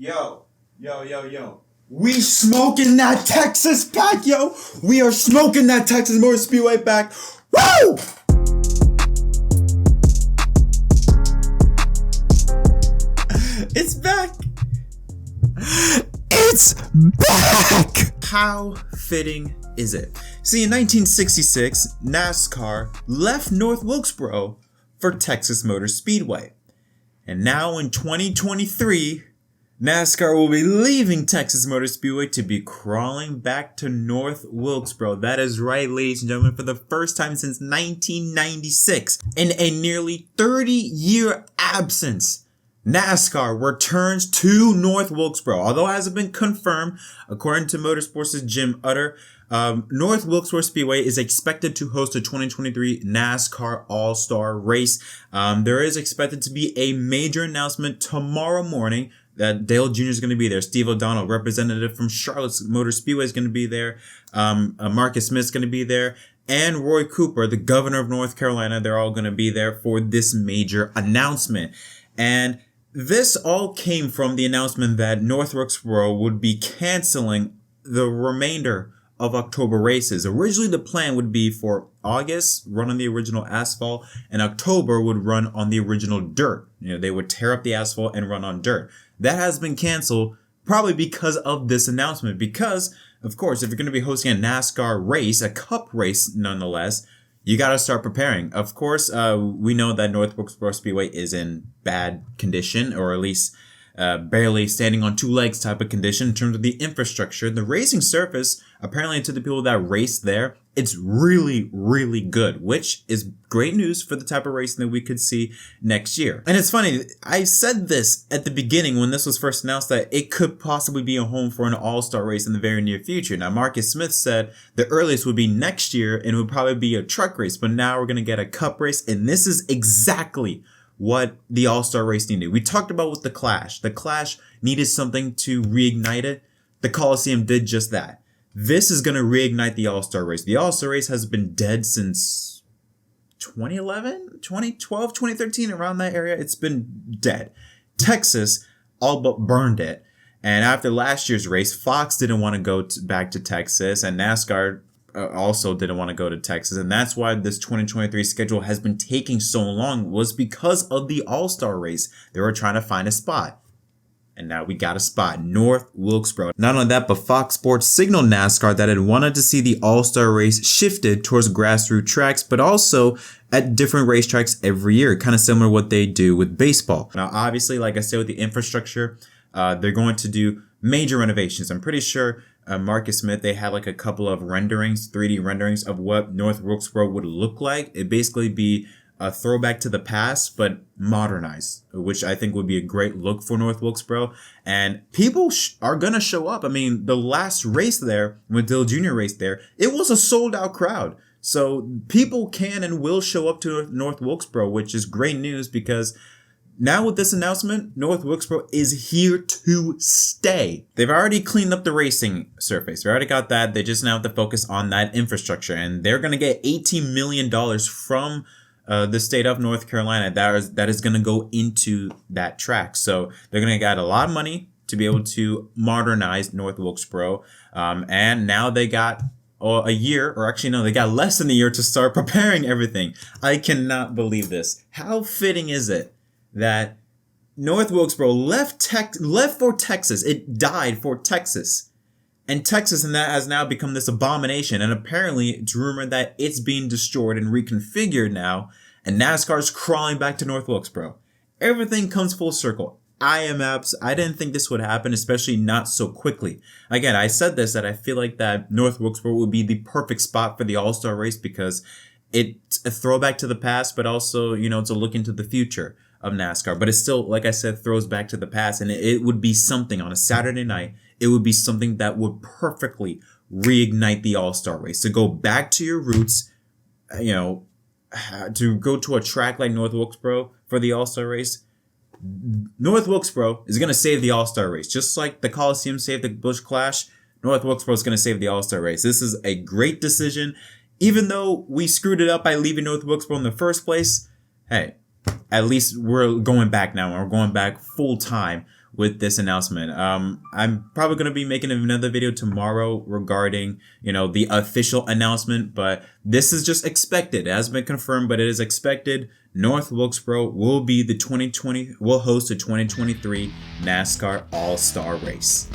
Yo, yo. We smoking that Texas back, yo. We are smoking that Texas Motor Speedway back. Woo! It's back. It's back. How fitting is it? See, in 1966, NASCAR left North Wilkesboro for Texas Motor Speedway. And now in 2023, NASCAR will be leaving Texas Motor Speedway to be crawling back to North Wilkesboro. That is right, ladies and gentlemen, for the first time since 1996. In a nearly 30-year absence, NASCAR returns to North Wilkesboro. Although it hasn't been confirmed, according to Motorsports' Jim Utter, North Wilkesboro Speedway is expected to host a 2023 NASCAR All-Star Race. There is expected to be a major announcement tomorrow morning that Dale Jr. is going to be there. Steve O'Donnell, representative from Charlotte's Motor Speedway, is going to be there. Marcus Smith's going to be there. And Roy Cooper, the governor of North Carolina, they're all going to be there for this major announcement. And this all came from the announcement that North Wilkesboro would be canceling the remainder of October races. Originally, the plan would be for August, run on the original asphalt, and October would run on the original dirt. They would tear up the asphalt and run on dirt. That has been canceled probably because of this announcement. Because, of course, if you're going to be hosting a NASCAR race, a cup race nonetheless, you got to start preparing. Of course, we know that North Wilkesboro Speedway is in bad condition, or at least barely standing on two legs type of condition in terms of the infrastructure. The racing surface, apparently to the people that race there, it's really, really good, which is great news for the type of racing that we could see next year. And it's funny, I said this at the beginning when this was first announced that it could possibly be a home for an all-star race in the very near future. Now, Marcus Smith said the earliest would be next year and it would probably be a truck race, but now we're going to get a cup race, and this is exactly what the All-Star race needed. We talked about with the Clash. The Clash needed something to reignite it. The Coliseum did just that. This is going to reignite the All-Star race. The All-Star race has been dead since 2011, 2012, 2013, around that area. It's been dead. Texas all but burned it. And after last year's race, Fox didn't want to go back to Texas, and NASCAR also didn't want to go to Texas. And that's why this 2023 schedule has been taking so long, was because of the All-Star race. They were trying to find a spot. And now we got a spot, North Wilkesboro. Not only that, but Fox Sports signaled NASCAR that it wanted to see the All-Star race shifted towards grassroots tracks, but also at different racetracks every year, kind of similar to what they do with baseball. Now, obviously, like I said, with the infrastructure, they're going to do major renovations. I'm pretty sure Marcus Smith, they had like a couple of renderings, 3D renderings of what North Wilkesboro would look like. It'd basically be a throwback to the past, but modernized, which I think would be a great look for North Wilkesboro. And people are going to show up. I mean, the last race there, when Dale Jr. raced there, it was a sold out crowd. So people can and will show up to North Wilkesboro, which is great news, because now with this announcement, North Wilkesboro is here to stay. They've already cleaned up the racing surface. They already got that. They just now have to focus on that infrastructure. And they're going to get $18 million from the state of North Carolina that is going to go into that track. So they're going to get a lot of money to be able to modernize North Wilkesboro. And now they got a year, or actually no, they got less than a year to start preparing everything. I cannot believe this. How fitting is it that North Wilkesboro left for Texas? It died for Texas. And Texas, and that has now become this abomination. And apparently it's rumored that it's being destroyed and reconfigured now. And NASCAR's crawling back to North Wilkesboro. Everything comes full circle. I didn't think this would happen, especially not so quickly. Again, I said this, that I feel like that North Wilkesboro would be the perfect spot for the All-Star race, because it's a throwback to the past, but also, it's a look into the future of NASCAR. But it still, like I said, throws back to the past. And it would be something on a Saturday night. It would be something that would perfectly reignite the All-Star race. To go back to your roots, to go to a track like North Wilkesboro for the All-Star race. North Wilkesboro is going to save the All-Star race. Just like the Coliseum saved the Busch Clash, North Wilkesboro is going to save the All-Star race. This is a great decision. Even though we screwed it up by leaving North Wilkesboro in the first place, hey, at least we're going back now, and we're going back full time with this announcement. I'm probably going to be making another video tomorrow regarding, the official announcement, but this is just expected. It hasn't been confirmed, but it is expected. North Wilkesboro will host the 2023 NASCAR All-Star Race.